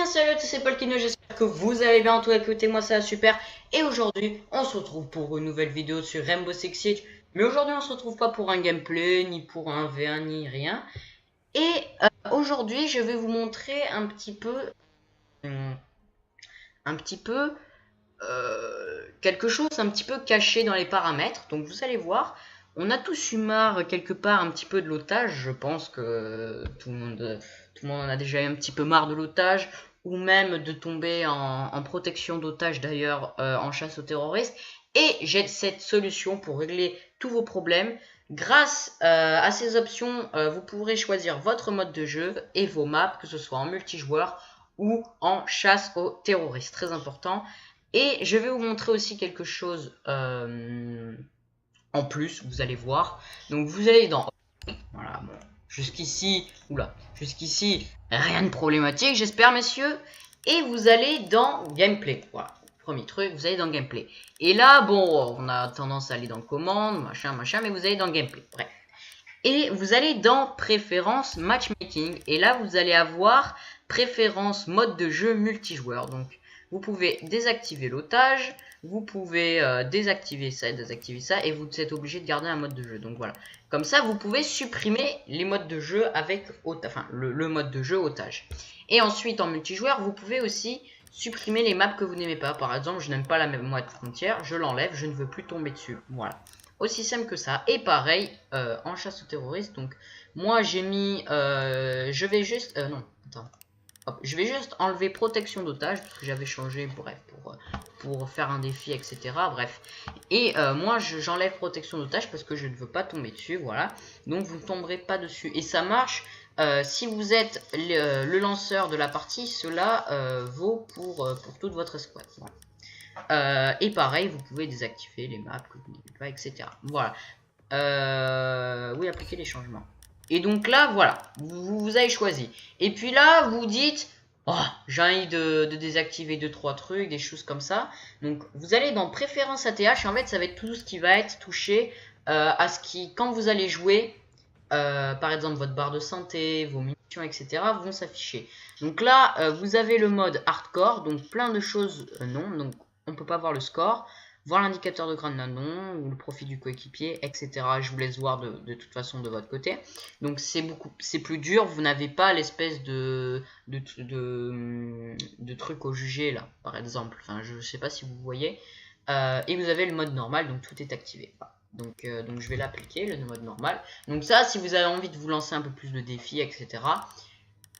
salut à tous, c'est Paulkino, j'espère que vous allez bien, en tout cas écoutez moi ça va super. Et aujourd'hui on se retrouve pour une nouvelle vidéo sur Rainbow Six Siege. Mais aujourd'hui on se retrouve pas pour un gameplay, ni pour un V1, ni rien. Et aujourd'hui je vais vous montrer un petit peu quelque chose un petit peu caché dans les paramètres. Donc vous allez voir, on a tous eu marre quelque part un petit peu de l'otage. Je pense que tout le monde en a déjà eu un petit peu marre de l'otage, ou même de tomber en protection d'otage d'ailleurs, en chasse aux terroristes. Et j'ai cette solution pour régler tous vos problèmes. Grâce à ces options, vous pourrez choisir votre mode de jeu et vos maps, que ce soit en multijoueur ou en chasse aux terroristes. Très important. Et je vais vous montrer aussi quelque chose en plus, vous allez voir. Donc vous allez dans... Voilà, bon. Jusqu'ici, rien de problématique, j'espère, messieurs. Et vous allez dans Gameplay. Voilà, premier truc, vous allez dans Gameplay. Et là, bon, on a tendance à aller dans Commandes, machin, mais vous allez dans Gameplay. Bref. Et vous allez dans Préférences Matchmaking. Et là, vous allez avoir Préférences mode de jeu multijoueur. Donc, vous pouvez désactiver l'otage, vous pouvez désactiver ça, et vous êtes obligé de garder un mode de jeu. Donc voilà. Comme ça, vous pouvez supprimer les modes de jeu avec le mode de jeu otage. Et ensuite, en multijoueur, vous pouvez aussi supprimer les maps que vous n'aimez pas. Par exemple, je n'aime pas la même map frontière, je l'enlève, je ne veux plus tomber dessus. Voilà. Aussi simple que ça. Et pareil, en chasse aux terroristes. Donc, moi, j'ai mis... je vais juste... non, attends. Hop, je vais juste enlever protection d'otage, parce que j'avais changé, bref, pour faire un défi, etc. Bref. Et moi, j'enlève protection d'otage parce que je ne veux pas tomber dessus, voilà. Donc, vous ne tomberez pas dessus. Et ça marche, si vous êtes le lanceur de la partie, cela vaut pour toute votre escouade. Voilà. Et pareil, vous pouvez désactiver les maps que vous n'aimez pas, etc. Voilà. Oui, appliquer les changements. Et donc là, voilà, vous avez choisi. Et puis là, vous dites, oh, j'ai envie de désactiver 2-3 trucs, des choses comme ça. Donc, vous allez dans Préférences ATH. En fait, ça va être tout ce qui va être touché à ce qui, quand vous allez jouer, par exemple, votre barre de santé, vos munitions, etc., vont s'afficher. Donc là, vous avez le mode Hardcore, donc plein de choses non. Donc, on ne peut pas voir le score. Voir l'indicateur de grade non, ou le profil du coéquipier, etc. Je vous laisse voir de toute façon de votre côté. Donc c'est plus dur, vous n'avez pas l'espèce de truc au jugé là, par exemple. Enfin, je sais pas si vous voyez. Et vous avez le mode normal, donc tout est activé. Donc je vais l'appliquer, le mode normal. Donc ça, si vous avez envie de vous lancer un peu plus de défis, etc.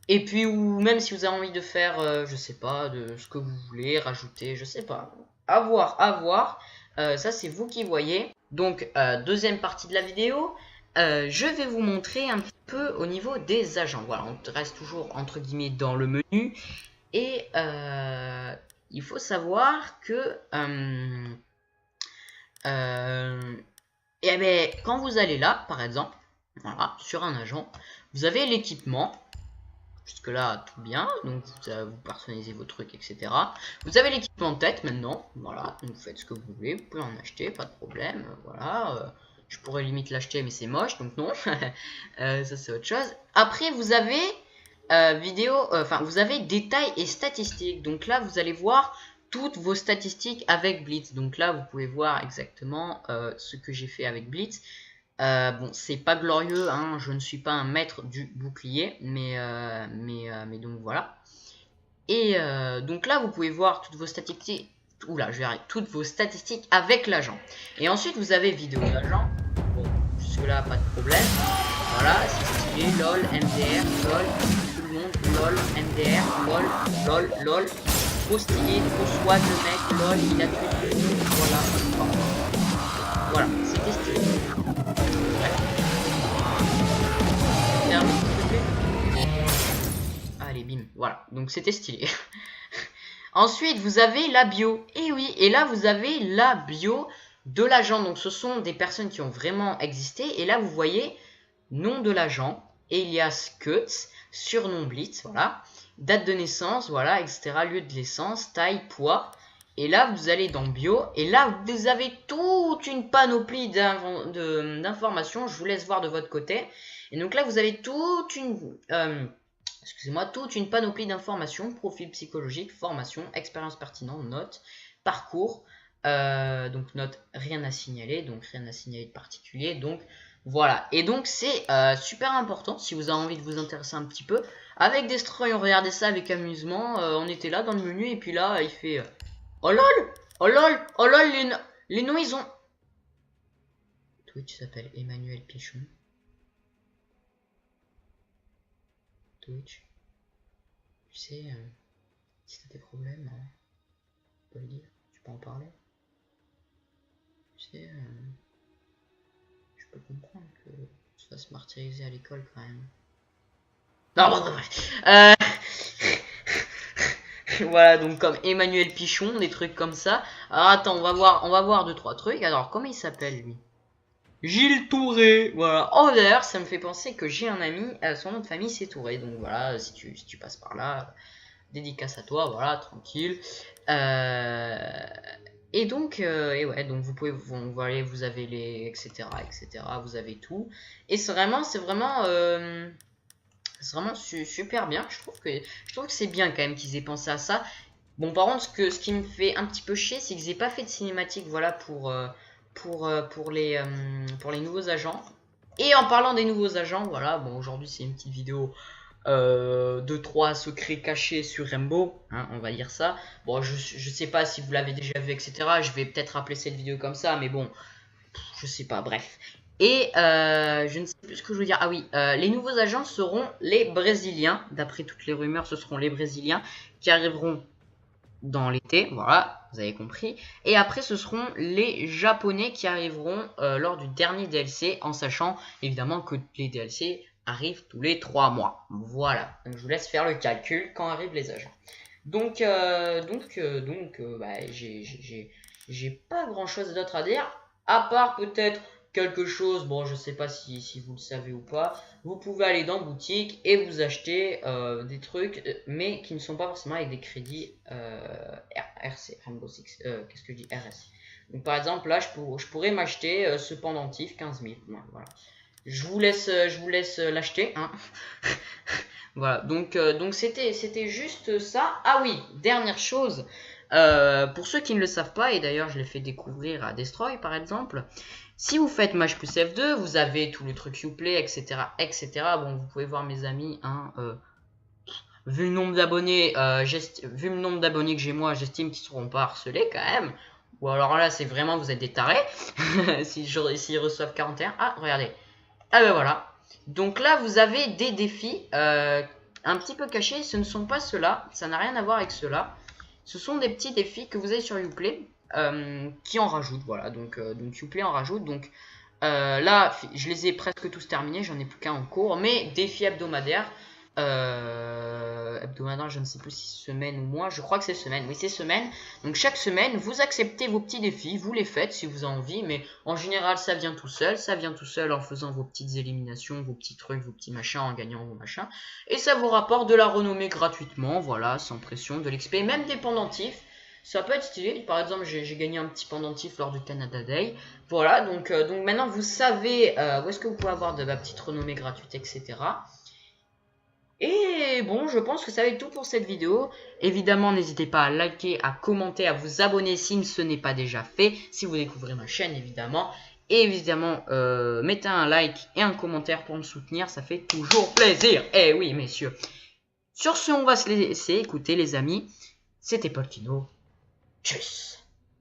Et puis, ou même si vous avez envie de faire, je sais pas, de ce que vous voulez, rajouter, je sais pas. À voir. Ça, c'est vous qui voyez. Donc, deuxième partie de la vidéo, je vais vous montrer un petit peu au niveau des agents. Voilà, on reste toujours, entre guillemets, dans le menu. Et il faut savoir que... quand vous allez là, par exemple, voilà, sur un agent, vous avez l'équipement. Jusque là, tout bien. Donc, vous personnalisez vos trucs, etc. Vous avez l'équipement de tête maintenant. Voilà. Donc, vous faites ce que vous voulez. Vous pouvez en acheter, pas de problème. Voilà. Je pourrais limite l'acheter, mais c'est moche. Donc, non. Ça, c'est autre chose. Après, vous avez vous avez détails et statistiques. Donc, là, vous allez voir toutes vos statistiques avec Blitz. Donc, là, vous pouvez voir exactement ce que j'ai fait avec Blitz. Bon, c'est pas glorieux, hein, je ne suis pas un maître du bouclier, mais donc voilà. Et donc là, vous pouvez voir toutes vos statistiques. Oula, je vais arrêter. Toutes vos statistiques avec l'agent. Et ensuite, vous avez vidéo d'agent. Bon, jusque-là, pas de problème. Voilà, c'est stylé. LOL, MDR, LOL, tout le monde. LOL, MDR, LOL. Trop stylé, trop swag le mec. LOL, il a tué tout le monde. Voilà. Voilà, c'était stylé. Allez, bim, voilà, donc c'était stylé. Ensuite, vous avez la bio. Et oui, et là, vous avez la bio de l'agent. Donc, ce sont des personnes qui ont vraiment existé. Et là, vous voyez, nom de l'agent, Elias Kutz, surnom Blitz, voilà. Date de naissance, voilà, etc. Lieu de naissance, taille, poids. Et là, vous allez dans bio. Et là, vous avez toute une panoplie d'informations. Je vous laisse voir de votre côté. Et donc là, vous avez toute une excusez-moi, toute une panoplie d'informations, profil psychologique, formation, expérience pertinente, notes, parcours, donc notes, rien à signaler, donc rien à signaler de particulier, donc voilà. Et donc c'est super important si vous avez envie de vous intéresser un petit peu. Avec Destroy, on regardait ça avec amusement, on était là dans le menu et puis là il fait oh lol, oh lol, oh lol, les noms ils ont... Twitch s'appelle Emmanuel Pichon. Twitch. Tu sais, si t'as des problèmes, tu peux le dire, tu peux en parler. Tu sais, je peux comprendre que tu te fasses martyriser à l'école quand même. Non, bon, bref. Voilà, donc comme Emmanuel Pichon, des trucs comme ça. Alors attends, on va voir 2-3 trucs. Alors, comment il s'appelle lui? Gilles Touré, voilà. Oh d'ailleurs, ça me fait penser que j'ai un ami, son nom de famille c'est Touré. Donc voilà, si tu passes par là, dédicace à toi, voilà, tranquille. Et donc, et ouais, donc vous pouvez, voilà, vous avez les, etc., vous avez tout. Et c'est vraiment super bien. Je trouve que c'est bien quand même qu'ils aient pensé à ça. Bon, par contre, ce qui me fait un petit peu chier, c'est qu'ils aient pas fait de cinématique, voilà, pour les nouveaux agents. Et en parlant des nouveaux agents, voilà, bon, aujourd'hui c'est une petite vidéo 2-3 secrets cachés sur Rainbow, hein, on va dire ça. Bon, je sais pas si vous l'avez déjà vu, etc. Je vais peut-être rappeler cette vidéo comme ça, mais bon, je sais pas, bref. Et je ne sais plus ce que je veux dire. Ah oui, les nouveaux agents seront les Brésiliens. D'après toutes les rumeurs, ce seront les Brésiliens qui arriveront dans l'été, voilà, vous avez compris. Et après, ce seront les Japonais qui arriveront lors du dernier DLC, en sachant évidemment que les DLC arrivent tous les 3 mois. Voilà, donc je vous laisse faire le calcul quand arrivent les agents. Donc, bah, j'ai pas grand chose d'autre à dire, à part peut-être quelque chose, bon je sais pas si vous le savez ou pas, vous pouvez aller dans boutique et vous acheter des trucs, mais qui ne sont pas forcément avec des crédits RC, Rainbow Six, qu'est-ce que je dis, RS. Donc par exemple là je pourrais m'acheter ce pendentif 15 000, voilà. Je vous laisse l'acheter, hein. Voilà, donc c'était juste ça. Ah oui, dernière chose, pour ceux qui ne le savent pas, et d'ailleurs je l'ai fait découvrir à Destroy par exemple, si vous faites Maj plus F2, vous avez tout le truc Uplay, etc., etc. Bon, vous pouvez voir mes amis, hein, vu le nombre d'abonnés, que j'ai moi, j'estime qu'ils ne seront pas harcelés quand même. Ou alors là, c'est vraiment, vous êtes des tarés. S'ils reçoivent 41. Ah, regardez. Ah ben voilà. Donc là, vous avez des défis un petit peu cachés. Ce ne sont pas ceux-là. Ça n'a rien à voir avec ceux-là. Ce sont des petits défis que vous avez sur Uplay qui en rajoutent. Voilà. Donc Uplay en rajoute. Donc là, je les ai presque tous terminés. J'en ai plus qu'un en cours. Mais défis hebdomadaires. Hebdomadaire, je ne sais plus si semaine ou mois, je crois que c'est semaine, oui c'est semaine, donc chaque semaine vous acceptez vos petits défis, vous les faites si vous avez envie, mais en général ça vient tout seul en faisant vos petites éliminations, vos petits trucs, vos petits machins, en gagnant vos machins, et ça vous rapporte de la renommée gratuitement, voilà, sans pression, de l'XP, même des pendentifs, ça peut être stylé. Par exemple j'ai gagné un petit pendentif lors du Canada Day, voilà, donc maintenant vous savez où est-ce que vous pouvez avoir de la petite renommée gratuite, etc. Et bon, je pense que ça va être tout pour cette vidéo. Évidemment, n'hésitez pas à liker, à commenter, à vous abonner si ce n'est pas déjà fait. Si vous découvrez ma chaîne, évidemment. Et évidemment, mettez un like et un commentaire pour me soutenir. Ça fait toujours plaisir. Eh oui, messieurs. Sur ce, on va se laisser écouter, les amis. C'était Polkino. Tchuss.